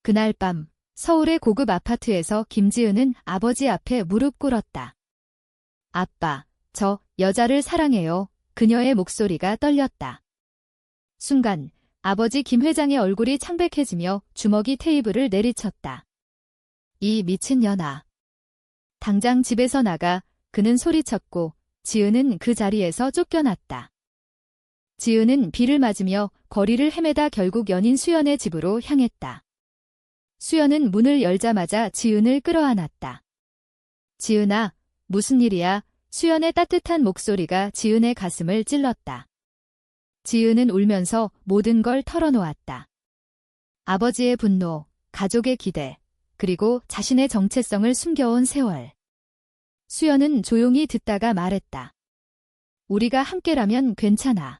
그날 밤 서울의 고급 아파트에서 김지은은 아버지 앞에 무릎 꿇었다. 아빠, 저 여자를 사랑해요. 그녀의 목소리가 떨렸다. 순간 아버지 김 회장의 얼굴이 창백해지며 주먹이 테이블을 내리쳤다. 이 미친년아. 당장 집에서 나가. 그는 소리쳤고 지은은 그 자리에서 쫓겨났다. 지은은 비를 맞으며 거리를 헤매다 결국 연인 수연의 집으로 향했다. 수연은 문을 열자마자 지은을 끌어안았다. 지은아, 무슨 일이야? 수연의 따뜻한 목소리가 지은의 가슴을 찔렀다. 지은은 울면서 모든 걸 털어놓았다. 아버지의 분노, 가족의 기대, 그리고 자신의 정체성을 숨겨온 세월. 수연은 조용히 듣다가 말했다. 우리가 함께라면 괜찮아.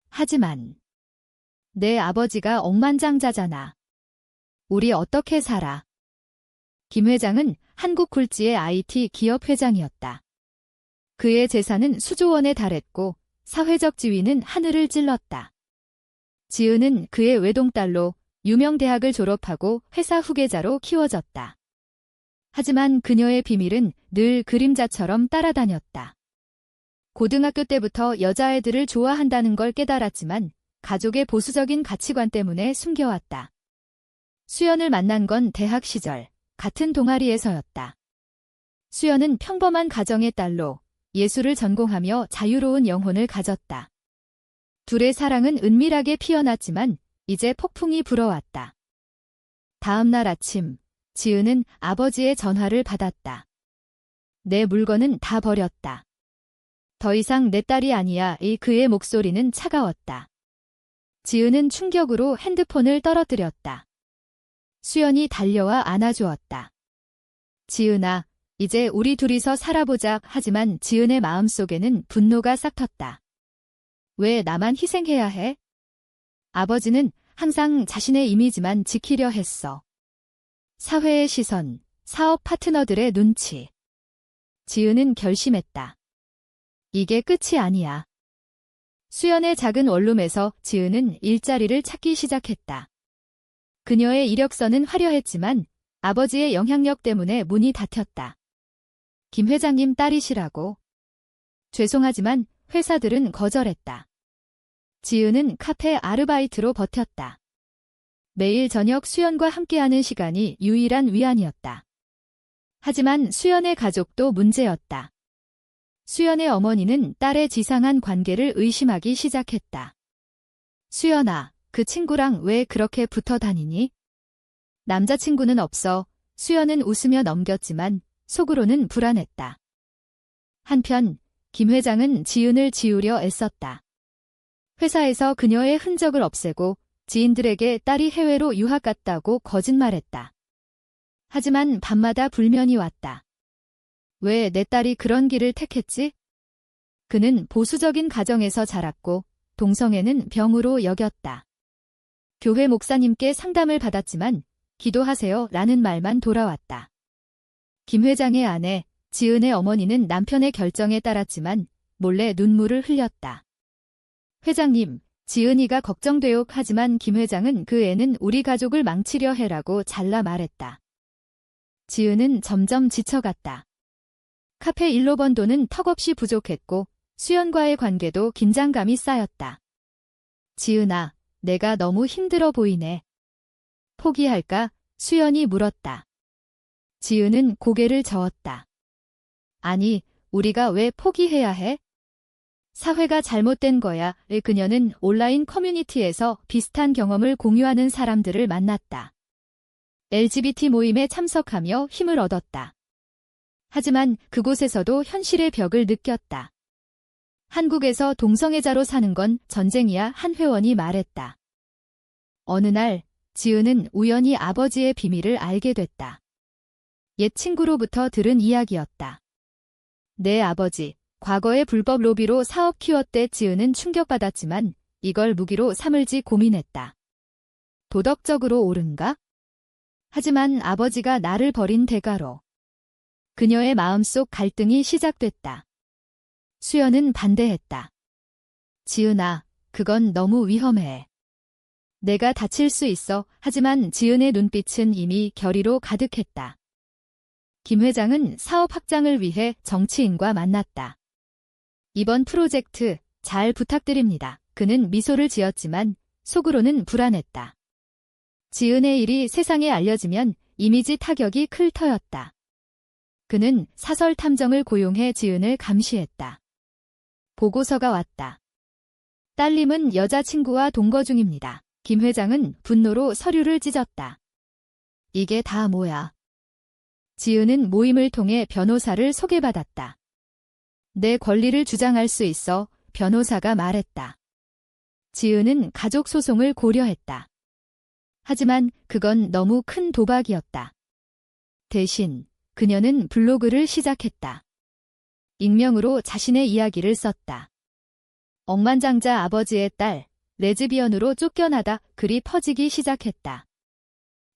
하지만 내 아버지가 억만장자잖아. 우리 어떻게 살아? 김 회장은 한국 굴지의 IT 기업 회장이었다. 그의 재산은 수조 원에 달했고 사회적 지위는 하늘을 찔렀다. 지은은 그의 외동딸로 유명 대학을 졸업하고 회사 후계자로 키워졌다. 하지만 그녀의 비밀은 늘 그림자처럼 따라다녔다. 고등학교 때부터 여자애들을 좋아한다는 걸 깨달았지만 가족의 보수적인 가치관 때문에 숨겨왔다. 수연을 만난 건 대학 시절 같은 동아리에서였다. 수연은 평범한 가정의 딸로 예술을 전공하며 자유로운 영혼을 가졌다. 둘의 사랑은 은밀하게 피어났지만 이제 폭풍이 불어왔다. 다음 날 아침, 지은은 아버지의 전화를 받았다. 내 물건은 다 버렸다. 더 이상 내 딸이 아니야. 그의 목소리는 차가웠다. 지은은 충격으로 핸드폰을 떨어뜨렸다. 수연이 달려와 안아주었다. 지은아, 이제 우리 둘이서 살아보자. 하지만 지은의 마음속에는 분노가 싹텄다. 왜 나만 희생해야 해? 아버지는 항상 자신의 이미지만 지키려 했어. 사회의 시선, 사업 파트너들의 눈치. 지은은 결심했다. 이게 끝이 아니야. 수연의 작은 원룸에서 지은은 일자리를 찾기 시작했다. 그녀의 이력서는 화려했지만 아버지의 영향력 때문에 문이 닫혔다. 김 회장님 딸이시라고. 죄송하지만 회사들은 거절했다. 지은은 카페 아르바이트로 버텼다. 매일 저녁 수연과 함께하는 시간이 유일한 위안이었다. 하지만 수연의 가족도 문제였다. 수연의 어머니는 딸의 지상한 관계를 의심하기 시작했다. 수연아, 그 친구랑 왜 그렇게 붙어 다니니? 남자친구는 없어. 수연은 웃으며 넘겼지만 속으로는 불안했다. 한편 김 회장은 지은을 지우려 애썼다. 회사에서 그녀의 흔적을 없애고 지인들에게 딸이 해외로 유학 갔다고 거짓말했다. 하지만 밤마다 불면이 왔다. 왜 내 딸이 그런 길을 택했지? 그는 보수적인 가정에서 자랐고 동성애는 병으로 여겼다. 교회 목사님께 상담을 받았지만 기도하세요 라는 말만 돌아왔다. 김 회장의 아내 지은의 어머니는 남편의 결정에 따랐지만 몰래 눈물을 흘렸다. 회장님, 지은이가 걱정돼요. 하지만 김 회장은 그 애는 우리 가족을 망치려 해라고 잘라 말했다. 지은은 점점 지쳐갔다. 카페 일로 번 돈은 턱없이 부족했고 수연과의 관계도 긴장감이 쌓였다. 지은아, 내가 너무 힘들어 보이네. 포기할까? 수연이 물었다. 지은은 고개를 저었다. 아니, 우리가 왜 포기해야 해? 사회가 잘못된 거야. 그녀는 온라인 커뮤니티에서 비슷한 경험을 공유하는 사람들을 만났다. LGBT 모임에 참석하며 힘을 얻었다. 하지만 그곳에서도 현실의 벽을 느꼈다. 한국에서 동성애자로 사는 건 전쟁이야. 한 회원이 말했다. 어느 날 지은은 우연히 아버지의 비밀을 알게 됐다. 옛 친구로부터 들은 이야기였다. 내 아버지, 과거의 불법 로비로 사업 키웠대. 지은은 충격받았지만 이걸 무기로 삼을지 고민했다. 도덕적으로 옳은가? 하지만 아버지가 나를 버린 대가로. 그녀의 마음속 갈등이 시작됐다. 수연은 반대했다. 지은아, 그건 너무 위험해. 내가 다칠 수 있어. 하지만 지은의 눈빛은 이미 결의로 가득했다. 김 회장은 사업 확장을 위해 정치인과 만났다. 이번 프로젝트 잘 부탁드립니다. 그는 미소를 지었지만 속으로는 불안했다. 지은의 일이 세상에 알려지면 이미지 타격이 클 터였다. 그는 사설 탐정을 고용해 지은을 감시했다. 보고서가 왔다. 딸님은 여자친구와 동거 중입니다. 김 회장은 분노로 서류를 찢었다. 이게 다 뭐야? 지은은 모임을 통해 변호사를 소개받았다. 내 권리를 주장할 수 있어, 변호사가 말했다. 지은은 가족 소송을 고려했다. 하지만 그건 너무 큰 도박이었다. 대신 그녀는 블로그를 시작했다. 익명으로 자신의 이야기를 썼다. 억만장자 아버지의 딸, 레즈비언으로 쫓겨나다 글이 퍼지기 시작했다.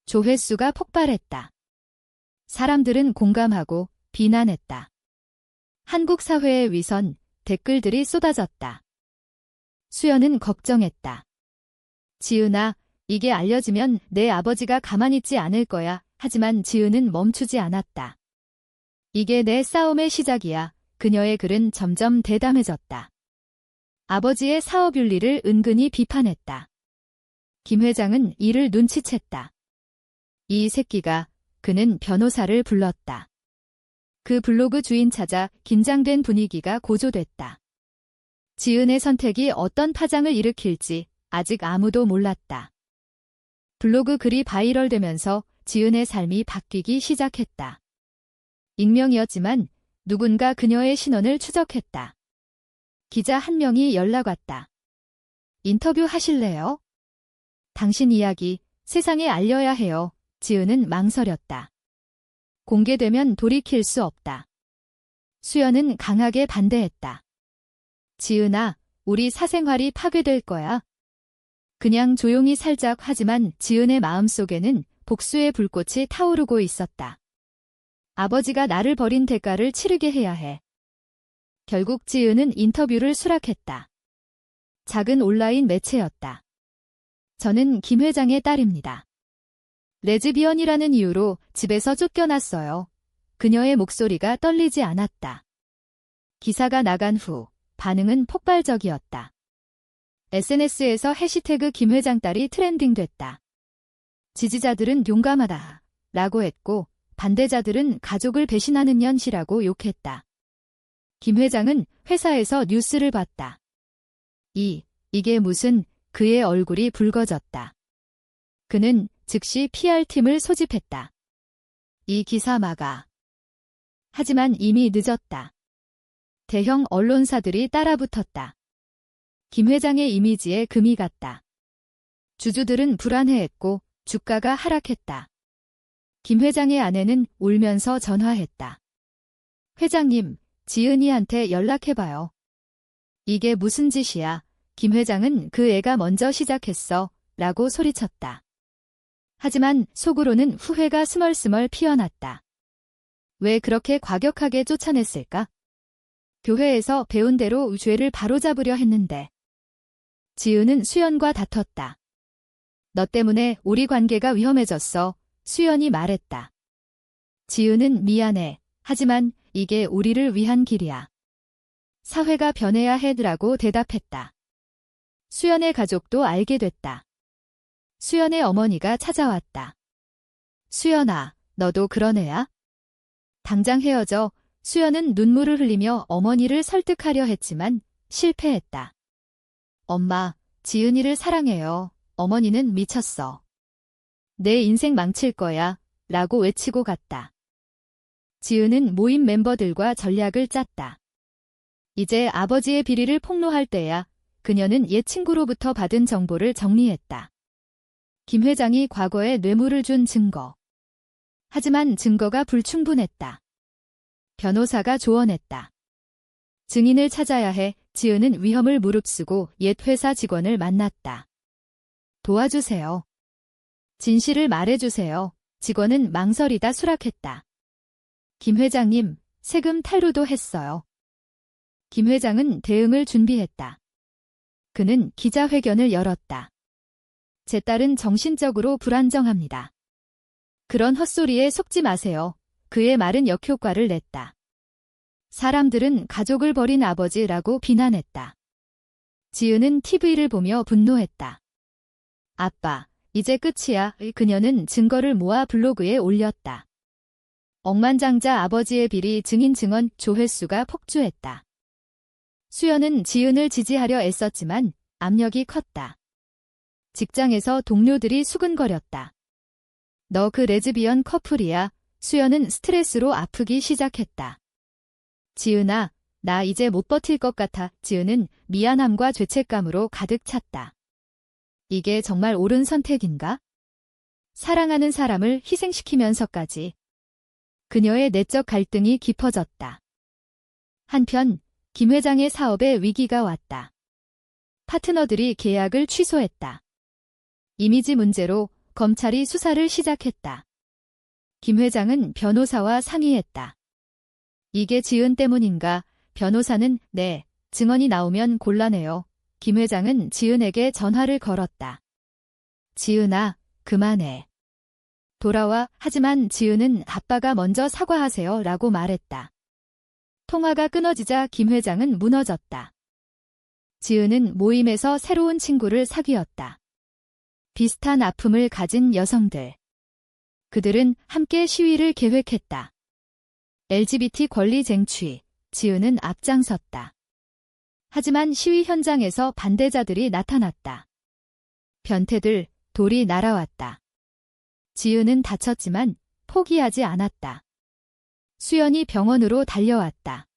조회수가 폭발했다. 사람들은 공감하고 비난했다. 한국 사회의 위선, 댓글들이 쏟아졌다. 수연은 걱정했다. 지은아, 이게 알려지면 내 아버지가 가만히 있지 않을 거야. 하지만 지은은 멈추지 않았다. 이게 내 싸움의 시작이야. 그녀의 글은 점점 대담해졌다. 아버지의 사업 윤리를 은근히 비판했다. 김 회장은 이를 눈치챘다. 이 새끼가, 그는 변호사를 불렀다. 그 블로그 주인 찾아 긴장된 분위기가 고조됐다. 지은의 선택이 어떤 파장을 일으킬지 아직 아무도 몰랐다. 블로그 글이 바이럴되면서 지은의 삶이 바뀌기 시작했다. 익명이었지만 누군가 그녀의 신원을 추적했다. 기자 한 명이 연락 왔다. 인터뷰 하실래요? 당신 이야기 세상에 알려야 해요. 지은은 망설였다. 공개되면 돌이킬 수 없다. 수연은 강하게 반대했다. 지은아, 우리 사생활이 파괴될 거야. 그냥 조용히 살짝. 하지만 지은의 마음속에는 복수의 불꽃이 타오르고 있었다. 아버지가 나를 버린 대가를 치르게 해야 해. 결국 지은은 인터뷰를 수락했다. 작은 온라인 매체였다. 저는 김 회장의 딸입니다. 레즈비언이라는 이유로 집에서 쫓겨났어요. 그녀의 목소리가 떨리지 않았다. 기사가 나간 후 반응은 폭발적이었다. SNS에서 해시태그 김 회장 딸이 트렌딩됐다. 지지자들은 용감하다 라고 했고 반대자들은 가족을 배신하는 년시라고 욕했다. 김 회장은 회사에서 뉴스를 봤다. 이게 무슨, 그의 얼굴이 붉어졌다. 그는 즉시 PR팀을 소집했다. 이 기사 막아. 하지만 이미 늦었다. 대형 언론사들이 따라붙었다. 김 회장의 이미지에 금이 갔다. 주주들은 불안해했고 주가가 하락했다. 김 회장의 아내는 울면서 전화했다. 회장님, 지은이한테 연락해봐요. 이게 무슨 짓이야. 김 회장은 그 애가 먼저 시작했어. 라고 소리쳤다. 하지만 속으로는 후회가 스멀스멀 피어났다. 왜 그렇게 과격하게 쫓아냈을까? 교회에서 배운 대로 죄를 바로잡으려 했는데. 지은은 수연과 다퉜다. 너 때문에 우리 관계가 위험해졌어. 수연이 말했다. 지은은 미안해. 하지만 이게 우리를 위한 길이야. 사회가 변해야 해라고 대답했다. 수연의 가족도 알게 됐다. 수연의 어머니가 찾아왔다. 수연아, 너도 그런 애야? 당장 헤어져. 수연은 눈물을 흘리며 어머니를 설득하려 했지만 실패했다. 엄마, 지은이를 사랑해요. 어머니는 미쳤어. 내 인생 망칠 거야. 라고 외치고 갔다. 지은은 모임 멤버들과 전략을 짰다. 이제 아버지의 비리를 폭로할 때야. 그녀는 옛 친구로부터 받은 정보를 정리했다. 김 회장이 과거에 뇌물을 준 증거. 하지만 증거가 불충분했다. 변호사가 조언했다. 증인을 찾아야 해. 지은은 위험을 무릅쓰고 옛 회사 직원을 만났다. 도와주세요. 진실을 말해주세요. 직원은 망설이다 수락했다. 김 회장님, 세금 탈루도 했어요. 김 회장은 대응을 준비했다. 그는 기자회견을 열었다. 제 딸은 정신적으로 불안정합니다. 그런 헛소리에 속지 마세요. 그의 말은 역효과를 냈다. 사람들은 가족을 버린 아버지라고 비난했다. 지은은 TV를 보며 분노했다. 아빠, 이제 끝이야. 그녀는 증거를 모아 블로그에 올렸다. 억만장자 아버지의 비리 증인 증언 조회수가 폭주했다. 수연은 지은을 지지하려 애썼지만 압력이 컸다. 직장에서 동료들이 수근거렸다. 너 그 레즈비언 커플이야. 수연은 스트레스로 아프기 시작했다. 지은아, 나 이제 못 버틸 것 같아. 지은은 미안함과 죄책감으로 가득 찼다. 이게 정말 옳은 선택인가? 사랑하는 사람을 희생시키면서까지. 그녀의 내적 갈등이 깊어졌다. 한편 김 회장의 사업에 위기가 왔다. 파트너들이 계약을 취소했다. 이미지 문제로 검찰이 수사를 시작했다. 김 회장은 변호사와 상의했다. 이게 지은 때문인가? 변호사는 네, 증언이 나오면 곤란해요. 김 회장은 지은에게 전화를 걸었다. 지은아, 그만해. 돌아와. 하지만 지은은 아빠가 먼저 사과하세요 라고 말했다. 통화가 끊어지자 김 회장은 무너졌다. 지은은 모임에서 새로운 친구를 사귀었다. 비슷한 아픔을 가진 여성들. 그들은 함께 시위를 계획했다. LGBT 권리 쟁취, 지은은 앞장섰다. 하지만 시위 현장에서 반대자들이 나타났다. 변태들, 돌이 날아왔다. 지은은 다쳤지만 포기하지 않았다. 수연이 병원으로 달려왔다.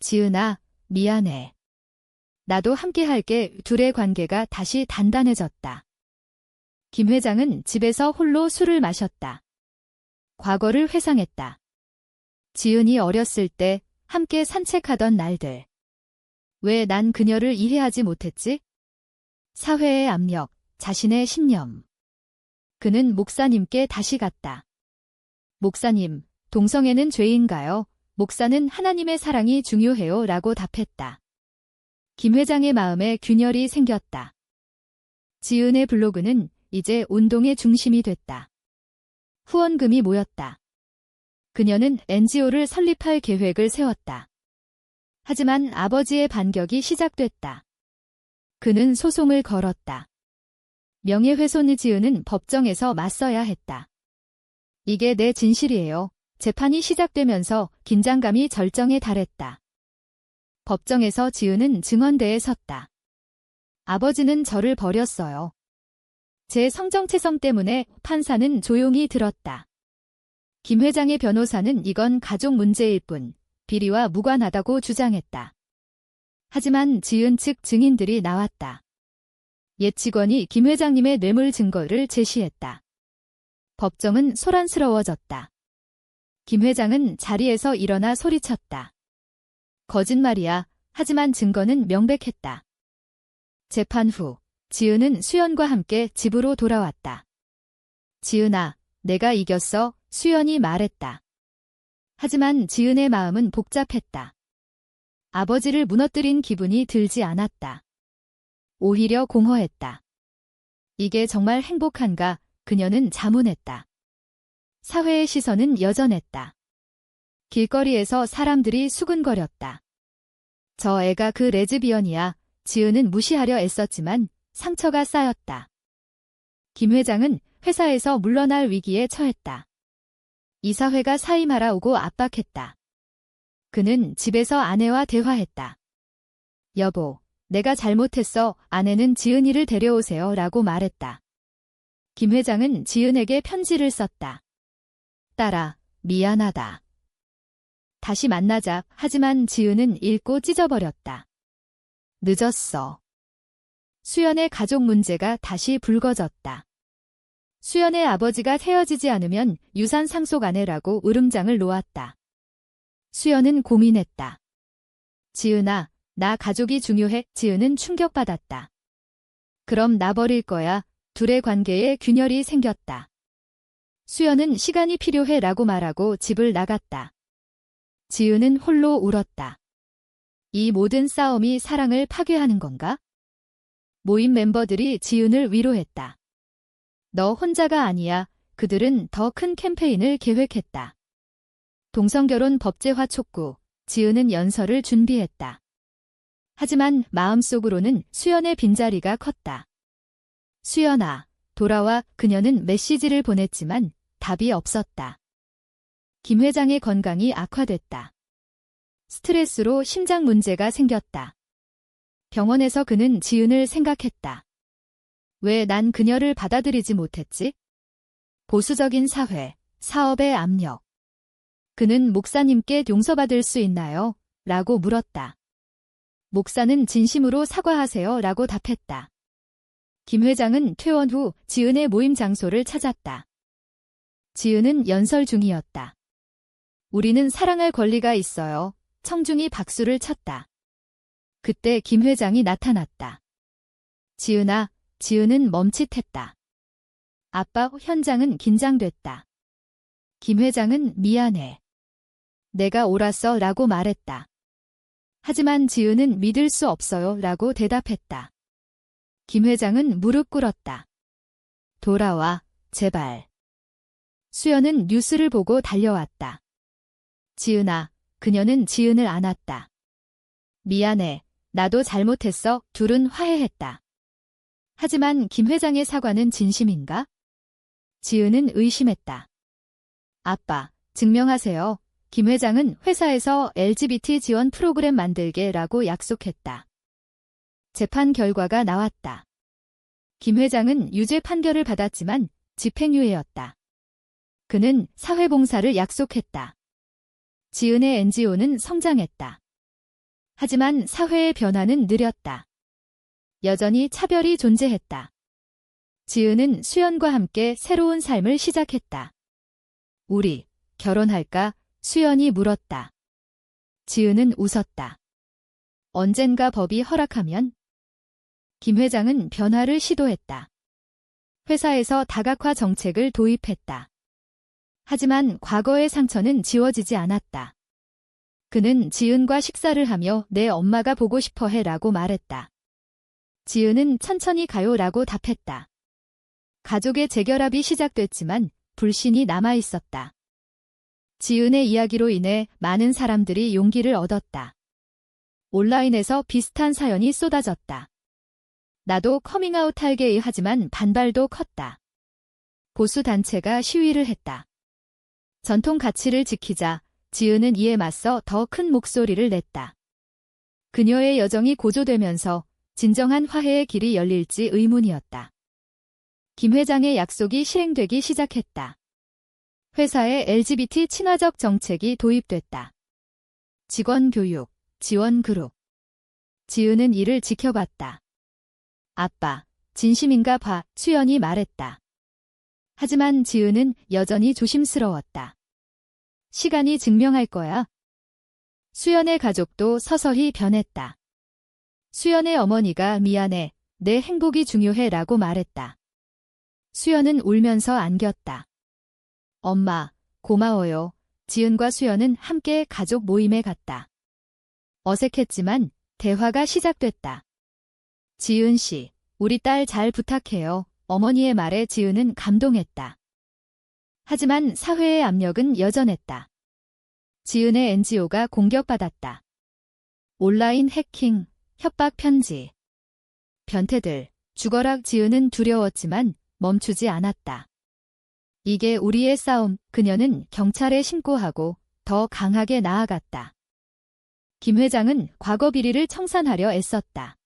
지은아, 미안해. 나도 함께 할게. 둘의 관계가 다시 단단해졌다. 김 회장은 집에서 홀로 술을 마셨다. 과거를 회상했다. 지은이 어렸을 때 함께 산책하던 날들. 왜 난 그녀를 이해하지 못했지? 사회의 압력, 자신의 신념. 그는 목사님께 다시 갔다. 목사님, 동성애는 죄인가요? 목사는 하나님의 사랑이 중요해요 라고 답했다. 김 회장의 마음에 균열이 생겼다. 지은의 블로그는 이제 운동의 중심이 됐다. 후원금이 모였다. 그녀는 NGO를 설립할 계획을 세웠다. 하지만 아버지의 반격이 시작됐다. 그는 소송을 걸었다. 명예훼손의 지은은 법정에서 맞서야 했다. 이게 내 진실이에요. 재판이 시작되면서 긴장감이 절정에 달했다. 법정에서 지은은 증언대에 섰다. 아버지는 저를 버렸어요. 제 성정체성 때문에 판사는 조용히 들었다. 김 회장의 변호사는 이건 가족 문제일 뿐 비리와 무관하다고 주장했다. 하지만 지은 측 증인들이 나왔다. 옛 직원이 김 회장님의 뇌물 증거를 제시했다. 법정은 소란스러워졌다. 김 회장은 자리에서 일어나 소리쳤다. 거짓말이야. 하지만 증거는 명백했다. 재판 후 지은은 수연과 함께 집으로 돌아왔다. 지은아, 내가 이겼어. 수연이 말했다. 하지만 지은의 마음은 복잡했다. 아버지를 무너뜨린 기분이 들지 않았다. 오히려 공허했다. 이게 정말 행복한가? 그녀는 자문했다. 사회의 시선은 여전했다. 길거리에서 사람들이 수근거렸다. 저 애가 그 레즈비언이야. 지은은 무시하려 애썼지만 상처가 쌓였다. 김 회장은 회사에서 물러날 위기에 처했다. 이사회가 사임하라 오고 압박했다. 그는 집에서 아내와 대화했다. 여보, 내가 잘못했어. 아내는 지은이를 데려오세요 라고 말했다. 김 회장은 지은에게 편지를 썼다. 딸아, 미안하다. 다시 만나자. 하지만 지은은 읽고 찢어버렸다. 늦었어. 수연의 가족 문제가 다시 불거졌다. 수연의 아버지가 헤어지지 않으면 유산 상속 안 해라고 으름장을 놓았다. 수연은 고민했다. 지은아, 나 가족이 중요해. 지은은 충격받았다. 그럼 나 버릴 거야. 둘의 관계에 균열이 생겼다. 수연은 시간이 필요해 라고 말하고 집을 나갔다. 지은은 홀로 울었다. 이 모든 싸움이 사랑을 파괴하는 건가? 모임 멤버들이 지은을 위로했다. 너 혼자가 아니야. 그들은 더 큰 캠페인을 계획했다. 동성결혼 법제화 촉구, 지은은 연설을 준비했다. 하지만 마음속으로는 수연의 빈자리가 컸다. 수연아, 돌아와. 그녀는 메시지를 보냈지만 답이 없었다. 김 회장의 건강이 악화됐다. 스트레스로 심장 문제가 생겼다. 병원에서 그는 지은을 생각했다. 왜 난 그녀를 받아들이지 못했지? 보수적인 사회, 사업의 압력. 그는 목사님께 용서받을 수 있나요? 라고 물었다. 목사는 진심으로 사과하세요 라고 답했다. 김 회장은 퇴원 후 지은의 모임 장소를 찾았다. 지은은 연설 중이었다. 우리는 사랑할 권리가 있어요. 청중이 박수를 쳤다. 그때 김 회장이 나타났다. 지은아, 지은은 멈칫했다. 아빠, 현장은 긴장됐다. 김 회장은 미안해. 내가 옳았어 라고 말했다. 하지만 지은은 믿을 수 없어요 라고 대답했다. 김 회장은 무릎 꿇었다. 돌아와, 제발. 수연은 뉴스를 보고 달려왔다. 지은아, 그녀는 지은을 안았다. 미안해. 나도 잘못했어. 둘은 화해했다. 하지만 김 회장의 사과는 진심인가? 지은은 의심했다. 아빠, 증명하세요. 김 회장은 회사에서 LGBT 지원 프로그램 만들게라고 약속했다. 재판 결과가 나왔다. 김 회장은 유죄 판결을 받았지만 집행유예였다. 그는 사회봉사를 약속했다. 지은의 NGO는 성장했다. 하지만 사회의 변화는 느렸다. 여전히 차별이 존재했다. 지은은 수연과 함께 새로운 삶을 시작했다. 우리 결혼할까? 수연이 물었다. 지은은 웃었다. 언젠가 법이 허락하면? 김 회장은 변화를 시도했다. 회사에서 다각화 정책을 도입했다. 하지만 과거의 상처는 지워지지 않았다. 그는 지은과 식사를 하며 내 엄마가 보고 싶어 해라고 말했다. 지은은 천천히 가요라고 답했다. 가족의 재결합이 시작됐지만 불신이 남아있었다. 지은의 이야기로 인해 많은 사람들이 용기를 얻었다. 온라인에서 비슷한 사연이 쏟아졌다. 나도 커밍아웃 할게 하지만 반발도 컸다. 보수 단체가 시위를 했다. 전통 가치를 지키자 지은은 이에 맞서 더 큰 목소리를 냈다. 그녀의 여정이 고조되면서 진정한 화해의 길이 열릴지 의문이었다. 김 회장의 약속이 실행되기 시작했다. 회사에 LGBT 친화적 정책이 도입됐다. 직원 교육, 지원 그룹. 지은은 이를 지켜봤다. 아빠, 진심인가 봐, 수연이 말했다. 하지만 지은은 여전히 조심스러웠다. 시간이 증명할 거야. 수연의 가족도 서서히 변했다. 수연의 어머니가 미안해, 내 행복이 중요해 라고 말했다. 수연은 울면서 안겼다. 엄마, 고마워요. 지은과 수연은 함께 가족 모임에 갔다. 어색했지만 대화가 시작됐다. 지은 씨, 우리 딸 잘 부탁해요. 어머니의 말에 지은은 감동했다. 하지만 사회의 압력은 여전했다. 지은의 NGO가 공격받았다. 온라인 해킹, 협박 편지. 변태들, 죽어라. 지은은 두려웠지만 멈추지 않았다. 이게 우리의 싸움. 그녀는 경찰에 신고하고 더 강하게 나아갔다. 김 회장은 과거 비리를 청산하려 애썼다.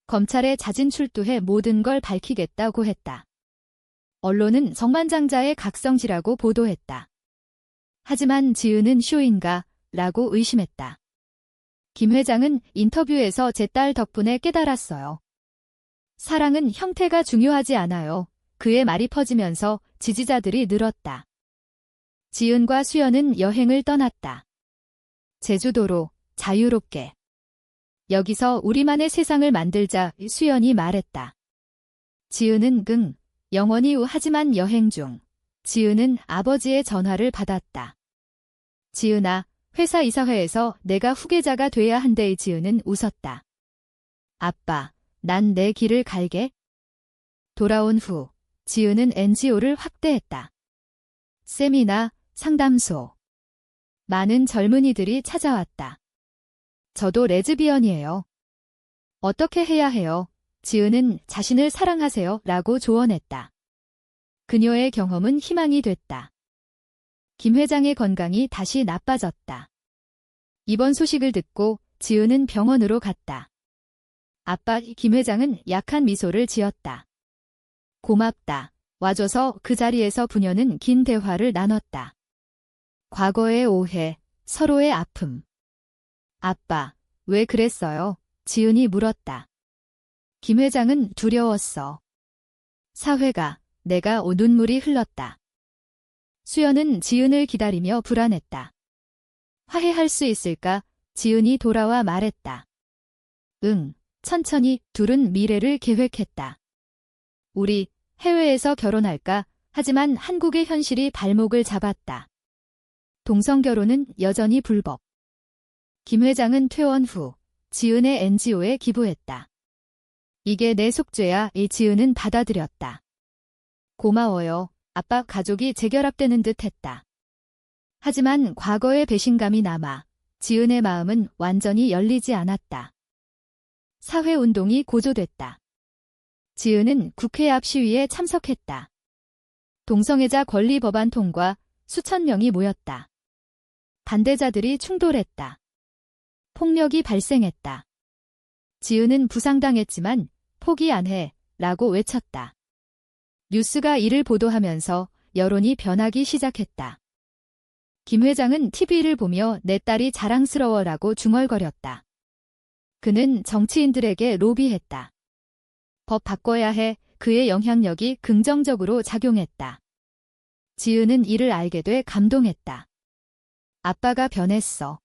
검찰에 자진 출두해 모든 걸 밝히겠다고 했다. 언론은 성만장자의 각성지라고 보도했다. 하지만 지은은 쇼인가? 라고 의심했다. 김 회장은 인터뷰에서 제 딸 덕분에 깨달았어요. 사랑은 형태가 중요하지 않아요. 그의 말이 퍼지면서 지지자들이 늘었다. 지은과 수연은 여행을 떠났다. 제주도로 자유롭게. 여기서 우리만의 세상을 만들자. 수연이 말했다. 지은은 영원히 하지만 여행 중. 지은은 아버지의 전화를 받았다. 지은아, 회사 이사회에서 내가 후계자가 돼야 한대. 지은은 웃었다. 아빠, 난 내 길을 갈게. 돌아온 후 지은은 NGO를 확대했다. 세미나, 상담소. 많은 젊은이들이 찾아왔다. 저도 레즈비언이에요. 어떻게 해야 해요? 지은은 자신을 사랑하세요 라고 조언했다. 그녀의 경험은 희망이 됐다. 김 회장의 건강이 다시 나빠졌다. 이번 소식을 듣고 지은은 병원으로 갔다. 아빠 김 회장은 약한 미소를 지었다. 고맙다. 와줘서 그 자리에서 부녀는 긴 대화를 나눴다. 과거의 오해, 서로의 아픔. 아빠, 왜 그랬어요? 지은이 물었다. 김 회장은 두려웠어. 사회가, 내가 눈물이 흘렀다. 수연은 지은을 기다리며 불안했다. 화해할 수 있을까? 지은이 돌아와 말했다. 응, 천천히. 둘은 미래를 계획했다. 우리 해외에서 결혼할까? 하지만 한국의 현실이 발목을 잡았다. 동성결혼은 여전히 불법. 김 회장은 퇴원 후 지은의 NGO에 기부했다. 이게 내 속죄야. 이 지은은 받아들였다. 고마워요. 아빠 가족이 재결합되는 듯 했다. 하지만 과거의 배신감이 남아 지은의 마음은 완전히 열리지 않았다. 사회운동이 고조됐다. 지은은 국회 앞 시위에 참석했다. 동성애자 권리 법안 통과, 수천 명이 모였다. 반대자들이 충돌했다. 폭력이 발생했다. 지은은 부상당했지만 포기 안 해 라고 외쳤다. 뉴스가 이를 보도하면서 여론이 변하기 시작했다. 김 회장은 TV를 보며 내 딸이 자랑스러워라고 중얼거렸다. 그는 정치인들에게 로비했다. 법 바꿔야 해. 그의 영향력이 긍정적으로 작용했다. 지은은 이를 알게 돼 감동했다. 아빠가 변했어.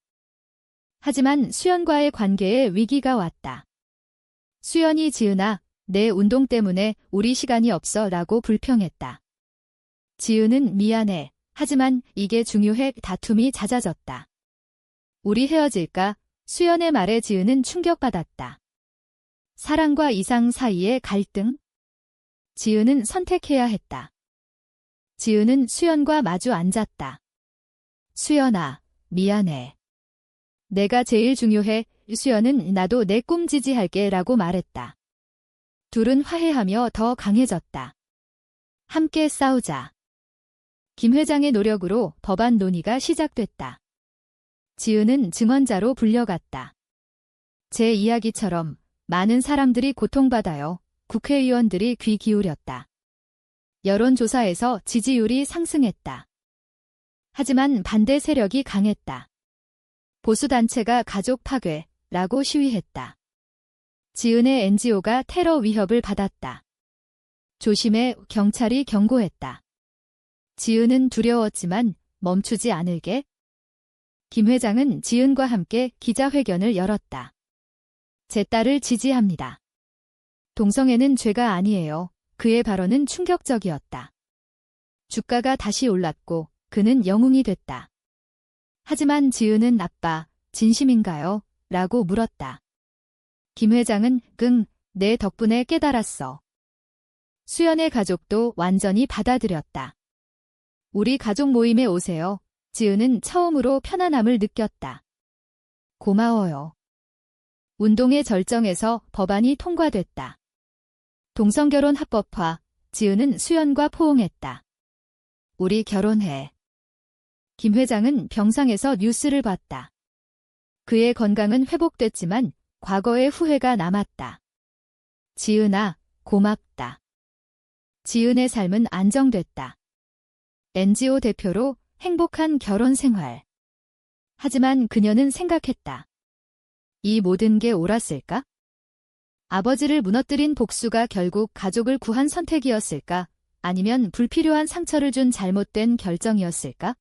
하지만 수연과의 관계에 위기가 왔다. 수연이 지은아, 내 운동 때문에 우리 시간이 없어 라고 불평했다. 지은은 미안해. 하지만 이게 중요해. 다툼이 잦아졌다. 우리 헤어질까? 수연의 말에 지은은 충격받았다. 사랑과 이상 사이의 갈등? 지은은 선택해야 했다. 지은은 수연과 마주 앉았다. 수연아, 미안해. 내가 제일 중요해. 수연은 나도 내 꿈 지지할게 라고 말했다. 둘은 화해하며 더 강해졌다. 함께 싸우자. 김 회장의 노력으로 법안 논의가 시작됐다. 지은은 증언자로 불려갔다. 제 이야기처럼 많은 사람들이 고통받아요. 국회의원들이 귀 기울였다. 여론조사에서 지지율이 상승했다. 하지만 반대 세력이 강했다. 보수단체가 가족 파괴라고 시위했다. 지은의 NGO가 테러 위협을 받았다. 조심해. 경찰이 경고했다. 지은은 두려웠지만 멈추지 않을게. 김 회장은 지은과 함께 기자회견을 열었다. 제 딸을 지지합니다. 동성애는 죄가 아니에요. 그의 발언은 충격적이었다. 주가가 다시 올랐고 그는 영웅이 됐다. 하지만 지은은 아빠, 진심인가요? 라고 물었다. 김 회장은 내 덕분에 깨달았어. 수연의 가족도 완전히 받아들였다. 우리 가족 모임에 오세요. 지은은 처음으로 편안함을 느꼈다. 고마워요. 운동의 절정에서 법안이 통과됐다. 동성결혼 합법화, 지은은 수연과 포옹했다. 우리 결혼해. 김 회장은 병상에서 뉴스를 봤다. 그의 건강은 회복됐지만 과거의 후회가 남았다. 지은아, 고맙다. 지은의 삶은 안정됐다. NGO 대표로 행복한 결혼 생활. 하지만 그녀는 생각했다. 이 모든 게 옳았을까? 아버지를 무너뜨린 복수가 결국 가족을 구한 선택이었을까? 아니면 불필요한 상처를 준 잘못된 결정이었을까?